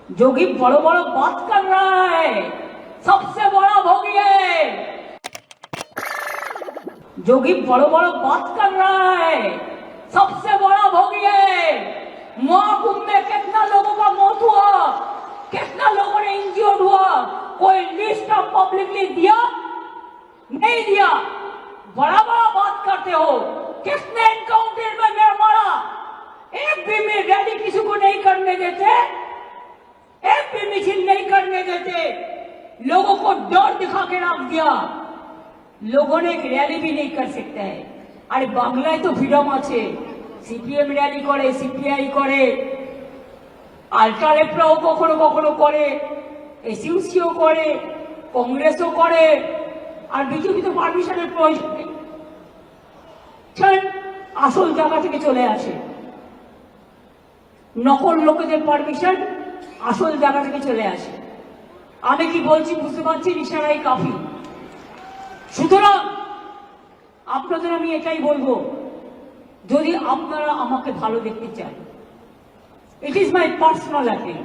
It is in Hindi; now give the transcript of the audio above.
जोगी बड़ो बड़ो बात कर रहा है, सबसे बड़ा भोगी है। जोगी बड़ो बड़ो बात कर रहा है, सबसे बड़ा भोगी है। महाकुंभ में कितना लोगों का मौत हुआ, कितना लोगों ने इंजर्ड हुआ, कोई लिस्ट ऑफ पब्लिकली दिया? नहीं दिया। बड़ा बड़ा बात करते हो। किसने एनकाउंटर में मेरा मारा? एक भी में रैली किसी को नहीं करने देते, एक भी मिছিল नहीं करने देते, लोगों को डर दिखा के रख दिया। लोगों ने एक रैली भी नहीं कर सकते हैं। अरे बांग्लाয় तो फ्रीडम আছে, সিপিএম র‍্যালি করে, সিপিআই করে, আল্ট্রালেফরাও কখনো কখনো করে, এসইউসিও করে, কংগ্রেসও করে, আর বিজেপি তো পারমিশনের প্রয়োজন নেই। আসল জায়গা থেকে চলে আসে, নকল লোকেদের পারমিশন আসল জায়গা থেকে চলে আসে। আমি কি বলছি বুঝতে পারছি, ইশারাই কাফি। সুতরাং আপনাদের আমি এটাই বলবো, যদি আপনারা আমাকে ভালো দেখতে চান, it is my personal appeal,